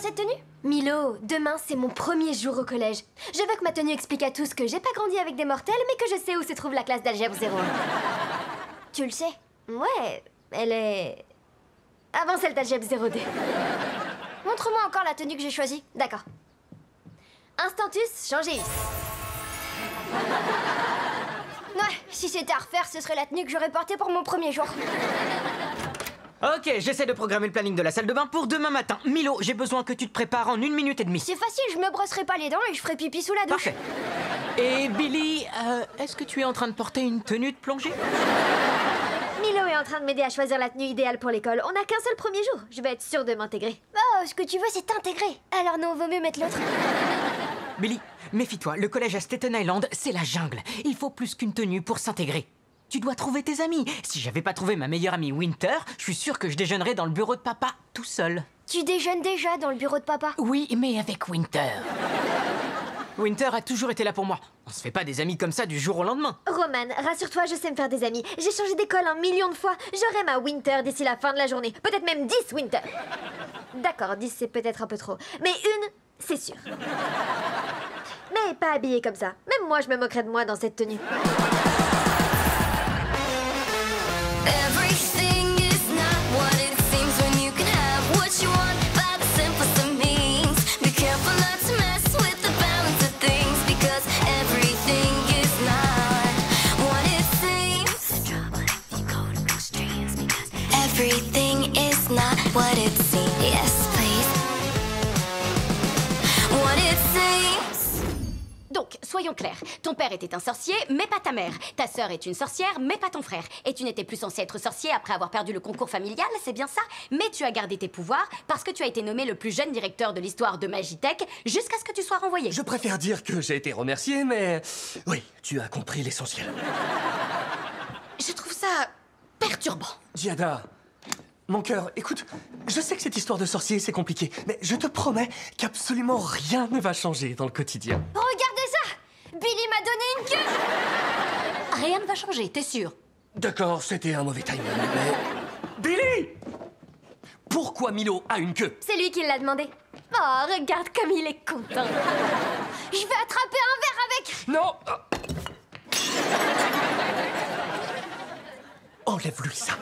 cette tenue? Milo, demain c'est mon premier jour au collège. Je veux que ma tenue explique à tous que j'ai pas grandi avec des mortels, mais que je sais où se trouve la classe d'algèbre 0. Tu le sais? Ouais, elle est... avant celle d'algèbre 02. Montre-moi encore la tenue que j'ai choisie. D'accord. Instantus, changez. Ouais, si c'était à refaire, ce serait la tenue que j'aurais portée pour mon premier jour. Ok, j'essaie de programmer le planning de la salle de bain pour demain matin. Milo, j'ai besoin que tu te prépares en 1 minute et demie. C'est facile, je me brosserai pas les dents et je ferai pipi sous la douche. Parfait. Et Billy, est-ce que tu es en train de porter une tenue de plongée? Milo est en train de m'aider à choisir la tenue idéale pour l'école. On n'a qu'un seul premier jour. Je vais être sûre de m'intégrer. Oh, ce que tu veux, c'est t'intégrer. Alors non, vaut mieux mettre l'autre. Billy, méfie-toi, le collège à Staten Island, c'est la jungle. Il faut plus qu'une tenue pour s'intégrer. Tu dois trouver tes amis. Si j'avais pas trouvé ma meilleure amie Winter, je suis sûre que je déjeunerais dans le bureau de papa tout seul. Tu déjeunes déjà dans le bureau de papa? Oui, mais avec Winter. Winter a toujours été là pour moi. On se fait pas des amis comme ça du jour au lendemain. Roman, rassure-toi, je sais me faire des amis. J'ai changé d'école 1 million de fois. J'aurai ma Winter d'ici la fin de la journée. Peut-être même 10 Winter. D'accord, 10 c'est peut-être un peu trop. Mais une, c'est sûr. Mais pas habillée comme ça. Même moi, je me moquerais de moi dans cette tenue. Everything is not what it seems when you can have what you want by the simplest of means. Be careful not to mess with the balance of things, because everything is not what it seems. Everything is not what it seems. Yes, please. What it seems. Donc, soyons clairs. Ton père était un sorcier, mais pas ta mère. Ta sœur est une sorcière, mais pas ton frère. Et tu n'étais plus censé être sorcier après avoir perdu le concours familial, c'est bien ça? Mais tu as gardé tes pouvoirs parce que tu as été nommé le plus jeune directeur de l'histoire de Magitech jusqu'à ce que tu sois renvoyé. Je préfère dire que j'ai été remercié, mais... oui, tu as compris l'essentiel. Je trouve ça perturbant. Giada, mon cœur, écoute, je sais que cette histoire de sorcier, c'est compliqué, mais je te promets qu'absolument rien ne va changer dans le quotidien. Regardez ça! Billy m'a donné une queue! Rien ne va changer, t'es sûr? D'accord, c'était un mauvais timing, mais... Billy! Pourquoi Milo a une queue? C'est lui qui l'a demandé. Oh, regarde comme il est content. Je vais attraper un verre avec... Non! Enlève-lui ça.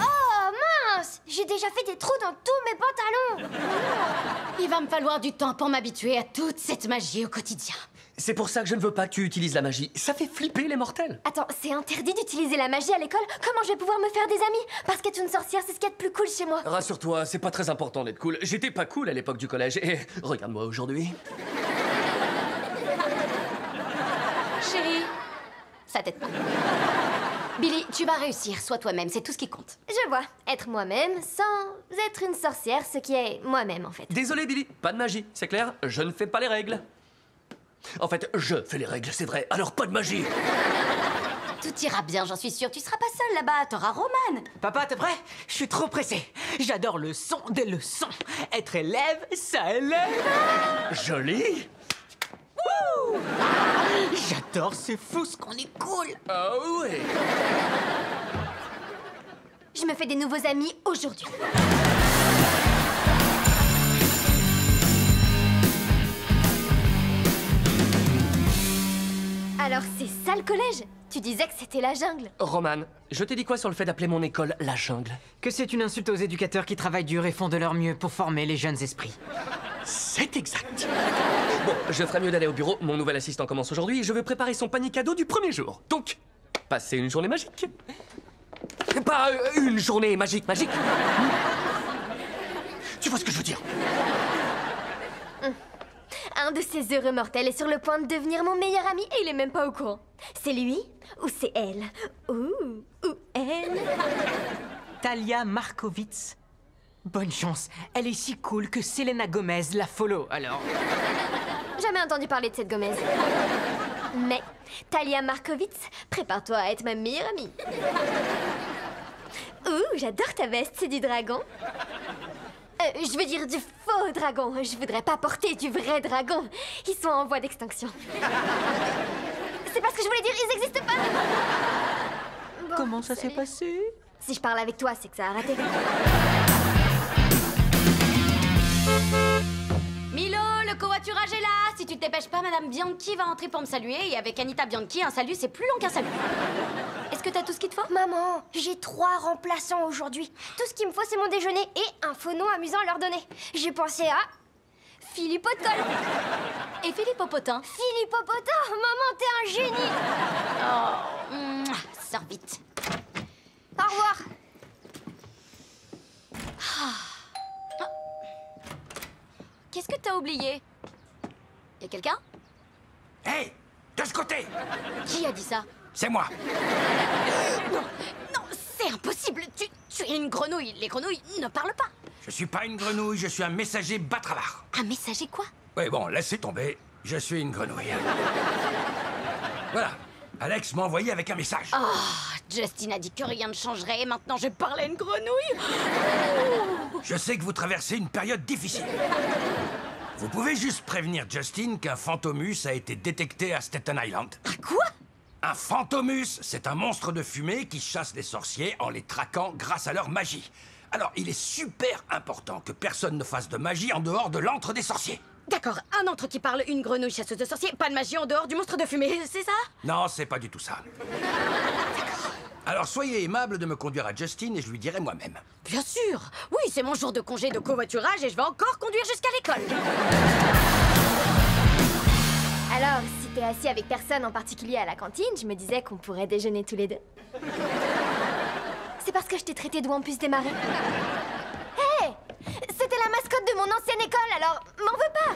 Oh, mince! J'ai déjà fait des trous dans tous mes pantalons. Il va me falloir du temps pour m'habituer à toute cette magie au quotidien. C'est pour ça que je ne veux pas que tu utilises la magie. Ça fait flipper les mortels. Attends, c'est interdit d'utiliser la magie à l'école? Comment je vais pouvoir me faire des amis? Parce qu'être une sorcière, c'est ce qu'il y a de plus cool chez moi. Rassure-toi, c'est pas très important d'être cool. J'étais pas cool à l'époque du collège et regarde-moi aujourd'hui. Chérie, ça t'aide pas. Billy, tu vas réussir, sois toi-même, c'est tout ce qui compte. Je vois, être moi-même sans être une sorcière, ce qui est moi-même en fait. Désolé Billy, pas de magie, c'est clair? Je ne fais pas les règles. En fait, je fais les règles, c'est vrai, alors pas de magie. Tout ira bien, j'en suis sûre. Tu seras pas seule là-bas, t'auras Roman. Papa, t'es prêt? Je suis trop pressé. J'adore le son des leçons. Être élève, ça élève. Joli. Wouh! J'adore, c'est fou ce qu'on est cool. Ah ouais. Je me fais des nouveaux amis aujourd'hui. Alors c'est ça le collège? Tu disais que c'était la jungle. Roman, je t'ai dit quoi sur le fait d'appeler mon école la jungle? Que c'est une insulte aux éducateurs qui travaillent dur et font de leur mieux pour former les jeunes esprits. C'est exact. Bon, je ferais mieux d'aller au bureau. Mon nouvel assistant commence aujourd'hui et je veux préparer son panier cadeau du premier jour. Donc, passez une journée magique. Pas une journée magique. Tu vois ce que je veux dire? Un de ces heureux mortels est sur le point de devenir mon meilleur ami et il est même pas au courant. C'est lui ou c'est elle? Ou elle? Talia Markowitz. Bonne chance. Elle est si cool que Selena Gomez la follow, alors... Jamais entendu parler de cette Gomez. Mais, Talia Markowitz, prépare-toi à être ma meilleure amie. Ouh, j'adore ta veste, c'est du dragon. Je veux dire du faux dragon. Je voudrais pas porter du vrai dragon. Ils sont en voie d'extinction. C'est pas ce que je voulais dire, ils existent pas. Bon, Comment ça s'est salut. passé? Si je parle avec toi, c'est que ça a raté. Milo, le covoiturage est là. Si tu te dépêches pas, Madame Bianchi va entrer pour me saluer. Et avec Anita Bianchi, un salut, c'est plus long qu'un salut. Est-ce que t'as tout ce qu'il te faut? Maman, j'ai 3 remplaçants aujourd'hui. Tout ce qu'il me faut, c'est mon déjeuner et un faux nom amusant à leur donner. J'ai pensé à... Philippe Haute-Colle. Et Philippe Popotin? Philippe Popotin, maman, t'es un génie. Oh, sors vite. Au revoir. Qu'est-ce que t'as oublié? Y'a quelqu'un? Hé, de ce côté! Qui a dit ça? C'est moi. Non, c'est impossible. Tu es une grenouille. Les grenouilles ne parlent pas. Je suis pas une grenouille, je suis un messager batravard. Un messager quoi? Oui, bon, laissez tomber. Je suis une grenouille. Voilà. Alex m'a envoyé avec un message. Oh, Justin a dit que rien ne changerait et maintenant je parle à une grenouille. Je sais que vous traversez une période difficile. Vous pouvez juste prévenir Justin qu'un Fantomus a été détecté à Staten Island. Quoi? Un Fantomus, c'est un monstre de fumée qui chasse les sorciers en les traquant grâce à leur magie. Alors, il est super important que personne ne fasse de magie en dehors de l'antre des sorciers. D'accord, un antre qui parle, une grenouille chasseuse de sorciers, pas de magie en dehors du monstre de fumée, c'est ça? Non, c'est pas du tout ça. Alors, soyez aimable de me conduire à Justin et je lui dirai moi-même. Bien sûr. Oui, c'est mon jour de congé de covoiturage et je vais encore conduire jusqu'à l'école. Alors, si t'es assis avec personne en particulier à la cantine, je me disais qu'on pourrait déjeuner tous les deux. C'est parce que je t'ai traité de Wampus des marées. Hé! C'était la mascotte de mon ancienne école, alors m'en veux pas!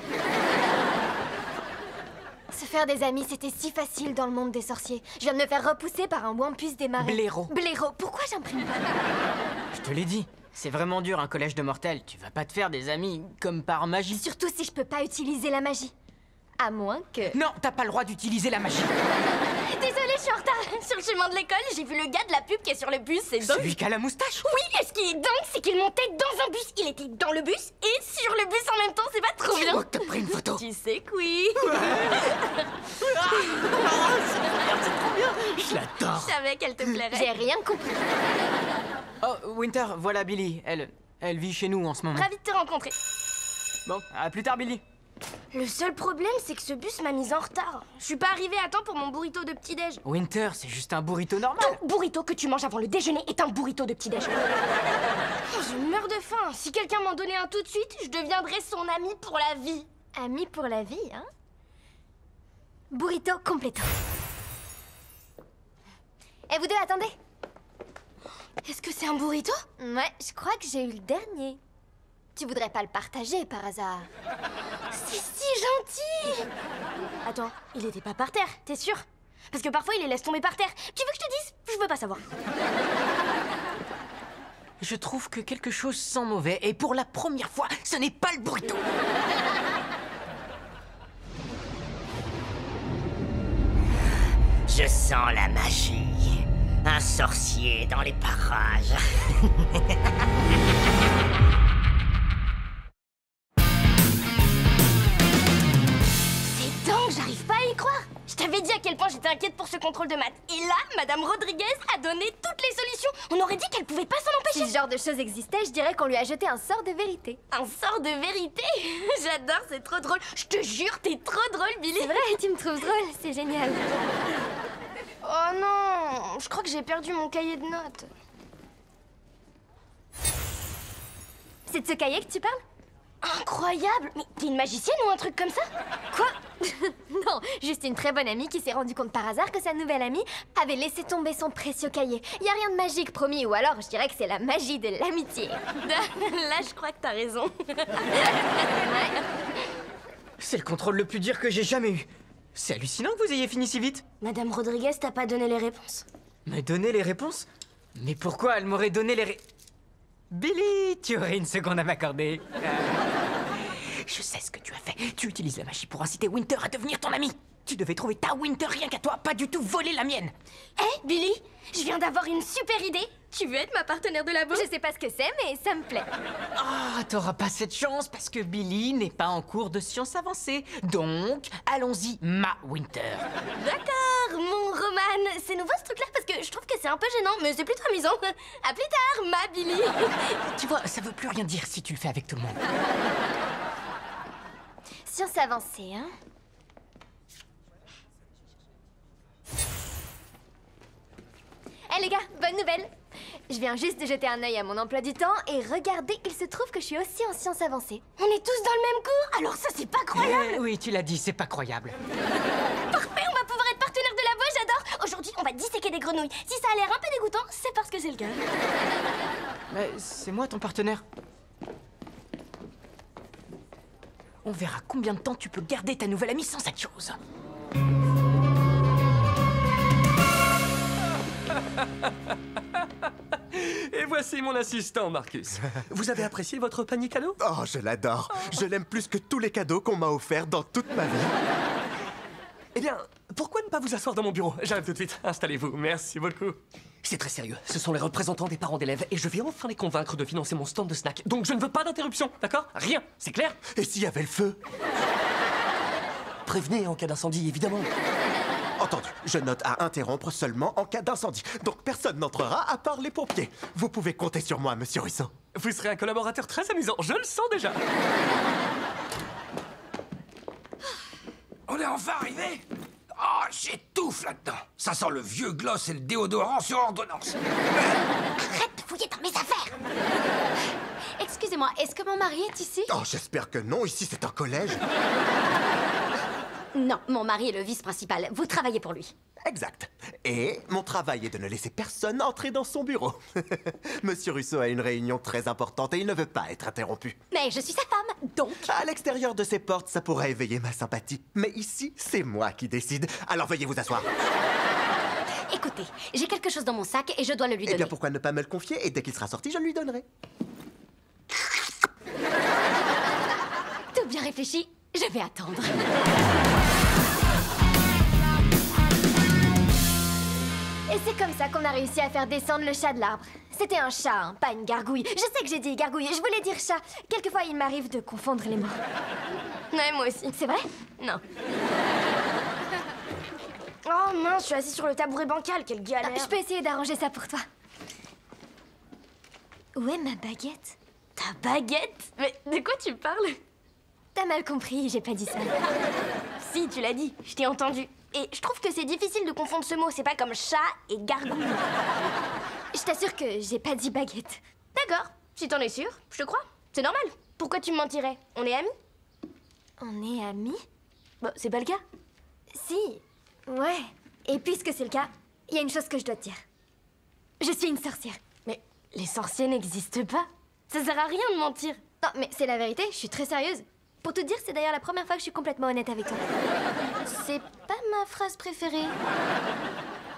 Se faire des amis, c'était si facile dans le monde des sorciers. Je viens de me faire repousser par un Wampus des marées. Blaireau. Blaireau, pourquoi j'imprime pas? Je te l'ai dit, c'est vraiment dur un collège de mortels. Tu vas pas te faire des amis comme par magie. Surtout si je peux pas utiliser la magie. À moins que... Non, t'as pas le droit d'utiliser la magie. Désolée, je suis en retard. Sur le chemin de l'école, j'ai vu le gars de la pub qui est sur le bus, c'est dingue. Celui qui a la moustache. Oui, et ce qui est dingue, c'est qu'il montait dans un bus. Il était dans le bus et sur le bus en même temps, c'est pas trop bien. Oh, t'as pris une photo. Tu sais que oui. Je l'adore. Je savais qu'elle te plairait. J'ai rien compris. Oh, Winter, voilà Billy. Elle vit chez nous en ce moment. Ravi de te rencontrer. Bon, à plus tard, Billy. Le seul problème, c'est que ce bus m'a mise en retard. Je suis pas arrivée à temps pour mon burrito de petit-déj. Winter, c'est juste un burrito normal. Ton burrito que tu manges avant le déjeuner est un burrito de petit-déj. Oh, je meurs de faim. Si quelqu'un m'en donnait un tout de suite, je deviendrais son ami pour la vie. Ami pour la vie, hein? Burrito completo. Et vous deux, attendez. Est-ce que c'est un burrito? Ouais, je crois que j'ai eu le dernier. Tu voudrais pas le partager par hasard? C'est si gentil. Attends, il était pas par terre, t'es sûr? Parce que parfois il les laisse tomber par terre. Tu veux que je te dise? Je veux pas savoir. Je trouve que quelque chose sent mauvais et pour la première fois, ce n'est pas le burrito. Je sens la magie. Un sorcier dans les parages. C'est dingue, j'arrive pas à y croire. Je t'avais dit à quel point j'étais inquiète pour ce contrôle de maths. Et là, Madame Rodriguez a donné toutes les solutions. On aurait dit qu'elle pouvait pas s'en Si empêcher. ce genre de choses existait, je dirais qu'on lui a jeté un sort de vérité. Un sort de vérité. J'adore, c'est trop drôle. Je te jure, t'es trop drôle, Billy. C'est vrai, tu me trouves drôle, c'est génial. Oh non, je crois que j'ai perdu mon cahier de notes. C'est de ce cahier que tu parles? Incroyable. Mais t'es une magicienne ou un truc comme ça? Quoi? Non, juste une très bonne amie qui s'est rendue compte par hasard que sa nouvelle amie avait laissé tomber son précieux cahier. Y a rien de magique, promis, ou alors je dirais que c'est la magie de l'amitié. Là, je crois que t'as raison. C'est le contrôle le plus dur que j'ai jamais eu. C'est hallucinant que vous ayez fini si vite. Madame Rodriguez t'a pas donné les réponses? Me donner les réponses? Mais pourquoi elle m'aurait donné les Billy, tu aurais une seconde à m'accorder. Je sais ce que tu as fait. Tu utilises la magie pour inciter Winter à devenir ton ami. Tu devais trouver ta Winter rien qu'à toi, pas du tout voler la mienne. Hé, Billy, je viens d'avoir une super idée. Tu veux être ma partenaire de labo? Je sais pas ce que c'est, mais ça me plaît. Ah, t'auras pas cette chance parce que Billy n'est pas en cours de sciences avancées. Donc, allons-y, ma Winter. D'accord, mon Roman. C'est nouveau ce truc-là parce que je trouve que c'est un peu gênant, mais c'est plutôt amusant. À plus tard, ma Billy. Tu vois, ça veut plus rien dire si tu le fais avec tout le monde. Science avancée, hein? Hé les gars, bonne nouvelle! Je viens juste de jeter un œil à mon emploi du temps et regardez, il se trouve que je suis aussi en sciences avancées. On est tous dans le même cours, alors ça c'est pas croyable. Oui, tu l'as dit, c'est pas croyable. Parfait, on va pouvoir être partenaire de la voix, j'adore. Aujourd'hui, on va disséquer des grenouilles. Si ça a l'air un peu dégoûtant, c'est parce que c'est le cas. Mais c'est moi ton partenaire. On verra combien de temps tu peux garder ta nouvelle amie sans cette chose. Et voici mon assistant, Marcus. Vous avez apprécié votre panier cadeau? Oh, je l'adore. Je l'aime plus que tous les cadeaux qu'on m'a offerts dans toute ma vie. Eh bien, pourquoi ne pas vous asseoir dans mon bureau? J'arrive tout de suite. Installez-vous. Merci beaucoup. C'est très sérieux. Ce sont les représentants des parents d'élèves et je vais enfin les convaincre de financer mon stand de snack. Donc je ne veux pas d'interruption, d'accord? Rien. C'est clair? Et s'il y avait le feu? Prévenez en cas d'incendie, évidemment. Entendu, je note à interrompre seulement en cas d'incendie. Donc personne n'entrera à part les pompiers. Vous pouvez compter sur moi, monsieur Russo. Vous serez un collaborateur très amusant. Je le sens déjà. On est enfin arrivé? Oh, j'étouffe là-dedans. Ça sent le vieux gloss et le déodorant sur ordonnance. Arrête de fouiller dans mes affaires. Excusez-moi, est-ce que mon mari est ici? Oh, j'espère que non. Ici, c'est un collège. Non, mon mari est le vice-principal. Vous travaillez pour lui. Exact. Et mon travail est de ne laisser personne entrer dans son bureau. Monsieur Russo a une réunion très importante et il ne veut pas être interrompu. Mais je suis sa femme, donc... À l'extérieur de ces portes, ça pourrait éveiller ma sympathie. Mais ici, c'est moi qui décide. Alors veuillez vous asseoir. Écoutez, j'ai quelque chose dans mon sac et je dois le lui Eh donner. bien, pourquoi ne pas me le confier? Et dès qu'il sera sorti, je lui donnerai. Tout bien réfléchi, je vais attendre. Et c'est comme ça qu'on a réussi à faire descendre le chat de l'arbre. C'était un chat, hein, pas une gargouille. Je sais que j'ai dit gargouille, je voulais dire chat. Quelquefois, il m'arrive de confondre les mots. Ouais, moi aussi. C'est vrai? Non. Oh mince, je suis assise sur le tabouret bancal, quelle galère. Je peux essayer d'arranger ça pour toi. Où est ma baguette? Ta baguette? Mais de quoi tu parles? T'as mal compris, j'ai pas dit ça. Si, tu l'as dit, je t'ai entendu. Et je trouve que c'est difficile de confondre ce mot, c'est pas comme chat et gargouille. Je t'assure que j'ai pas dit baguette. D'accord, si t'en es sûr, je te crois. C'est normal. Pourquoi tu me mentirais? On est amis? On est amis? Bah, c'est pas le cas. Si, ouais. Et puisque c'est le cas, il y a une chose que je dois te dire. Je suis une sorcière. Mais les sorciers n'existent pas. Ça sert à rien de mentir. Non, mais c'est la vérité, je suis très sérieuse. Pour te dire, c'est d'ailleurs la première fois que je suis complètement honnête avec toi. C'est pas ma phrase préférée.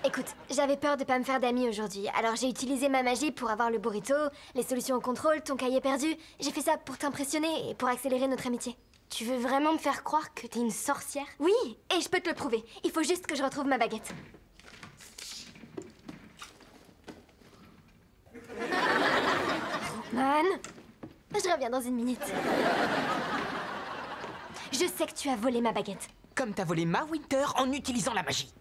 Écoute, j'avais peur de pas me faire d'amis aujourd'hui, alors j'ai utilisé ma magie pour avoir le burrito, les solutions au contrôle, ton cahier perdu. J'ai fait ça pour t'impressionner et pour accélérer notre amitié. Tu veux vraiment me faire croire que t'es une sorcière? Oui, et je peux te le prouver. Il faut juste que je retrouve ma baguette. Man, je reviens dans une minute. Je sais que tu as volé ma baguette. Comme t'as volé ma Winter en utilisant la magie.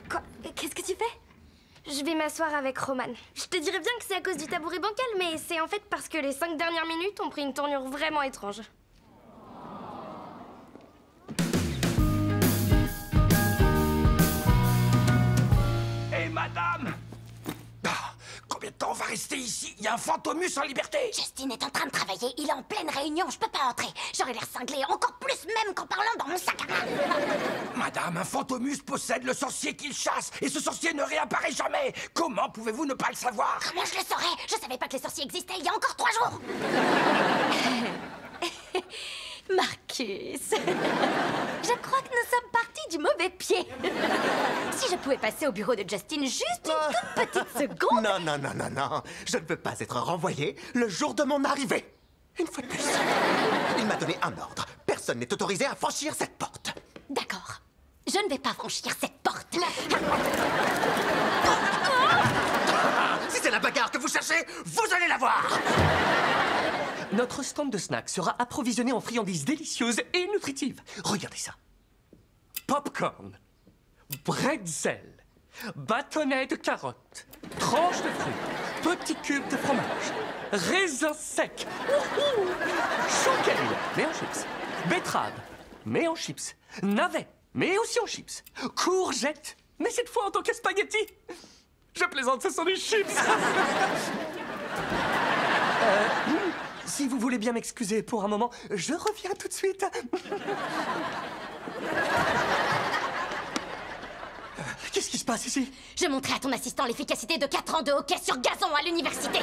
Quoi? Qu'est-ce que tu fais? Je vais m'asseoir avec Roman. Je te dirais bien que c'est à cause du tabouret bancal, mais c'est en fait parce que les 5 dernières minutes ont pris une tournure vraiment étrange. Hé, madame! Ah, combien de temps on va rester ici? Il y a un Fantomus en liberté! Justin est en train de travailler, il est en pleine réunion, je peux pas entrer. J'aurais l'air cinglé, encore plus même qu'en parlant dans mon sac à main. Madame, un Fantomus possède le sorcier qu'il chasse, et ce sorcier ne réapparaît jamais! Comment pouvez-vous ne pas le savoir? Comment je le saurais? Je savais pas que les sorciers existaient il y a encore 3 jours. Marcus, je crois que nous sommes partis du mauvais pied. Si je pouvais passer au bureau de Justin juste une toute petite seconde. Non, non, non, non, non. Je ne peux pas être renvoyé le jour de mon arrivée. Une fois de plus. Il m'a donné un ordre. Personne n'est autorisé à franchir cette porte. D'accord, je ne vais pas franchir cette porte. Si c'est la bagarre que vous cherchez, vous allez la voir. Notre stand de snacks sera approvisionné en friandises délicieuses et nutritives. Regardez ça. Popcorn, bretzel, bâtonnets de carottes, tranches de fruits, petits cubes de fromage, raisins secs, chouquelle, mais en chips, betterave, mais en chips, navets, mais aussi en chips, courgettes, mais cette fois en tant que spaghetti. Je plaisante, ce sont des chips. Si vous voulez bien m'excuser pour un moment, je reviens tout de suite. Qu'est-ce qui se passe ici? Je montrais à ton assistant l'efficacité de 4 ans de hockey sur gazon à l'université.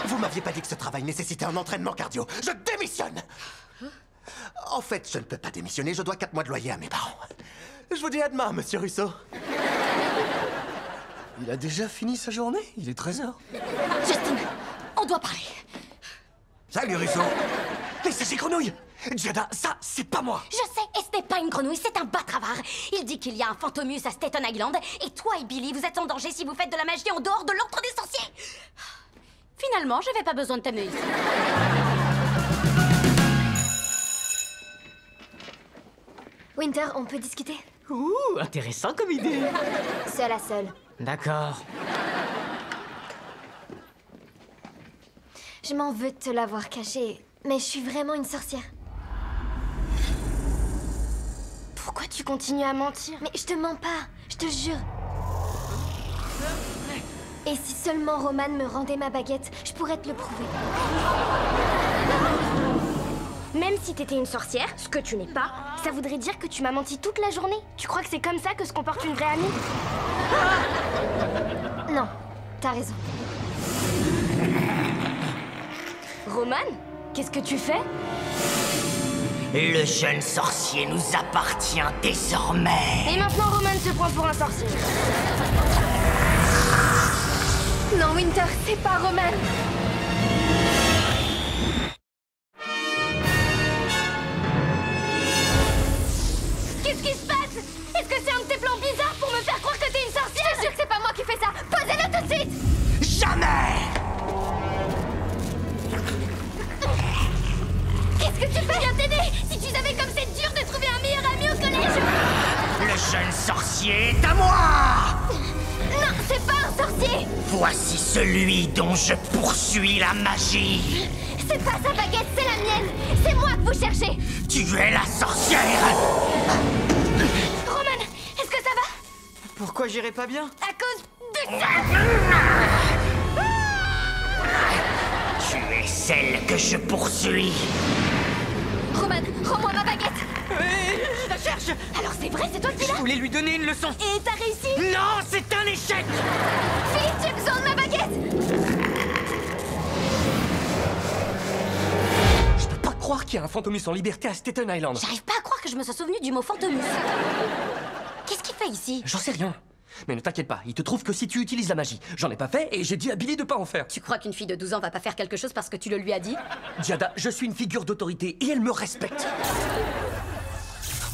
Vous m'aviez pas dit que ce travail nécessitait un entraînement cardio. Je démissionne. En fait, je ne peux pas démissionner. Je dois 4 mois de loyer à mes parents. Je vous dis à demain, monsieur Russo. Il a déjà fini sa journée? Il est 13h. Justin, on doit parler. Salut, Russo. Laissez ces grenouilles! Giada, ça, c'est pas moi! Je sais, et ce n'est pas une grenouille, c'est un batravard. Il dit qu'il y a un Fantomus à Staten Island, et toi et Billy, vous êtes en danger si vous faites de la magie en dehors de l'ordre des sorciers. Finalement, je n'avais pas besoin de t'amener ici. Winter, on peut discuter? Ouh, intéressant comme idée. Seule à seule. D'accord. Je m'en veux de te l'avoir caché, mais je suis vraiment une sorcière. Pourquoi tu continues à mentir? Mais je te mens pas, je te jure. Et si seulement Roman me rendait ma baguette, je pourrais te le prouver. Même si t'étais une sorcière, ce que tu n'es pas, ça voudrait dire que tu m'as menti toute la journée. Tu crois que c'est comme ça que se comporte une vraie amie? Non, t'as raison. Roman, qu'est-ce que tu fais? Le jeune sorcier nous appartient désormais. Et maintenant Roman te prend pour un sorcier. Non, Winter, c'est pas Roman. Qu'est-ce qui se passe? Est-ce que c'est un de tes plans bizarres pour me faire croire que t'es une sorcière? Je te jure que c'est pas moi qui fais ça. Posez-le tout de suite. Jamais! Qu'est-ce que tu fais? Viens t'aider! Si tu savais comme c'est dur de trouver un meilleur ami au collège! Le jeune sorcier est à moi! Non, c'est pas un sorcier! Voici celui dont je poursuis la magie. C'est pas sa baguette, c'est la mienne. C'est moi que vous cherchez. Tu es la sorcière! Roman, est-ce que ça va? Pourquoi j'irais pas bien? À cause de ça! Tu es celle que je poursuis. Roman, rends-moi ma baguette. Je la cherche. Alors c'est vrai, c'est toi qui Je l'as? voulais lui donner une leçon. Et t'as réussi? Non, c'est un échec! Philippe, j'ai besoin de ma baguette. Je peux pas croire qu'il y a un Fantomus en liberté à Staten Island. J'arrive pas à croire que je me sois souvenu du mot Fantomus. Qu'est-ce qu'il fait ici? J'en sais rien. Mais ne t'inquiète pas, il te trouve que si tu utilises la magie. J'en ai pas fait et j'ai dit à Billy de pas en faire. Tu crois qu'une fille de 12 ans va pas faire quelque chose parce que tu le lui as dit? Giada, je suis une figure d'autorité et elle me respecte.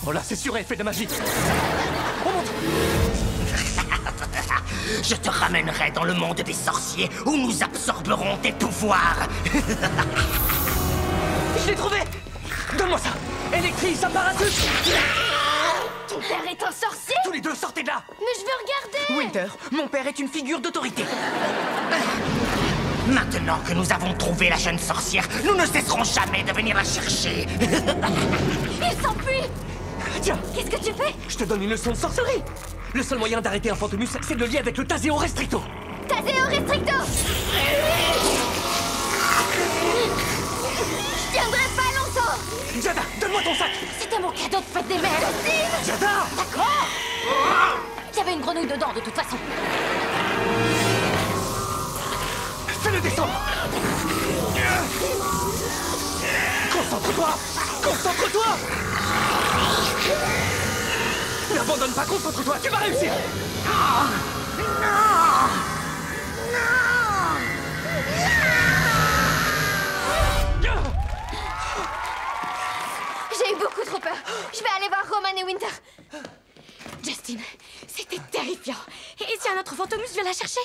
Oh là, c'est sûr, elle fait de la magie. On monte. Je te ramènerai dans le monde des sorciers où nous absorberons tes pouvoirs. Je l'ai trouvé. Donne-moi ça. Électrise, ça parachute. Ton père est un sorcier? Tous les deux, sortez de là. Mais je veux regarder! Winter, mon père est une figure d'autorité. Maintenant que nous avons trouvé la jeune sorcière, nous ne cesserons jamais de venir la chercher. Il s'enfuit! Tiens, Qu'est-ce que tu fais? je te donne une leçon de sorcellerie. Le seul moyen d'arrêter un Fantomus, c'est de le lier avec le Taseo Restricto. Taseo Restricto! Je tiendrai pas longtemps! Giada, donne-moi ton sac. C'était mon cadeau de fête des mères. Giada. D'accord. Il y avait une grenouille dedans de toute façon. Fais-le descendre. Concentre-toi. Concentre-toi. N'abandonne pas, concentre-toi, tu vas réussir. J'ai eu beaucoup trop peur. Je vais aller voir Roman et Winter. Justin, c'était terrifiant. Et si un autre Fantomus vient la chercher?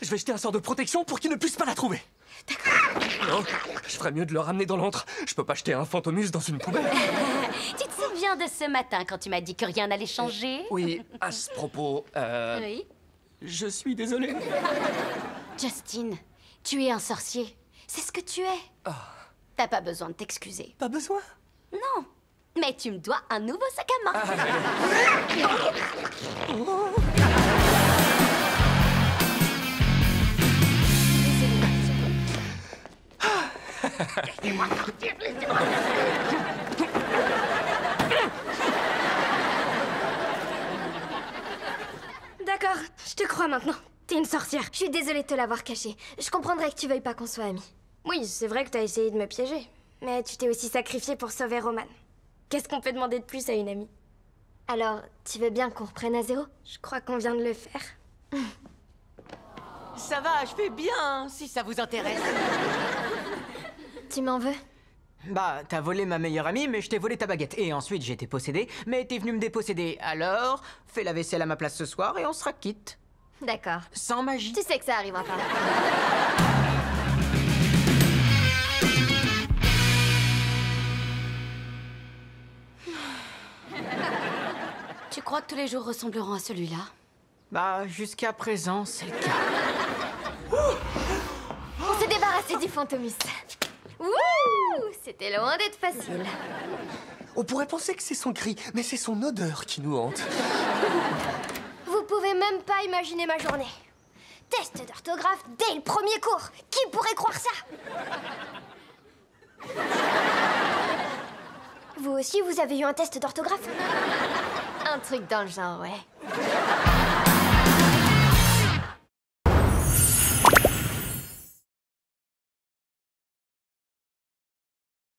Je vais jeter un sort de protection pour qu'il ne puisse pas la trouver. D'accord. Non, je ferais mieux de le ramener dans l'antre. Je peux pas jeter un Fantomus dans une poubelle. Tu te souviens souviens de ce matin quand tu m'as dit que rien n'allait changer? Oui, à ce propos, Oui. je suis désolé. Justin, tu es un sorcier. C'est ce que tu es. T'as pas besoin de t'excuser. Pas besoin. Non. Mais tu me dois un nouveau sac à main. D'accord, je te crois maintenant. T'es une sorcière. Je suis désolée de te l'avoir caché. Je comprendrais que tu veuilles pas qu'on soit amis. Oui, c'est vrai que t'as essayé de me piéger. Mais tu t'es aussi sacrifiée pour sauver Roman. Qu'est-ce qu'on peut demander de plus à une amie? Alors, tu veux bien qu'on reprenne à zéro? Je crois qu'on vient de le faire. Ça va, je fais bien, si ça vous intéresse. Tu m'en veux? Bah, t'as volé ma meilleure amie, mais je t'ai volé ta baguette. Et ensuite, j'ai été possédé, mais t'es venu me déposséder. Alors, fais la vaisselle à ma place ce soir et on sera quitte. D'accord. Sans magie. Tu sais que ça arrivera pas. Tu crois que tous les jours ressembleront à celui-là? Bah, jusqu'à présent, c'est le cas. On s'est débarrassé du Fantomus. Wouh! C'était loin d'être facile. On pourrait penser que c'est son cri, mais c'est son odeur qui nous hante. Vous pouvez même pas imaginer ma journée. Test d'orthographe dès le premier cours. Qui pourrait croire ça? Vous aussi, vous avez eu un test d'orthographe? Un truc dans le genre, ouais.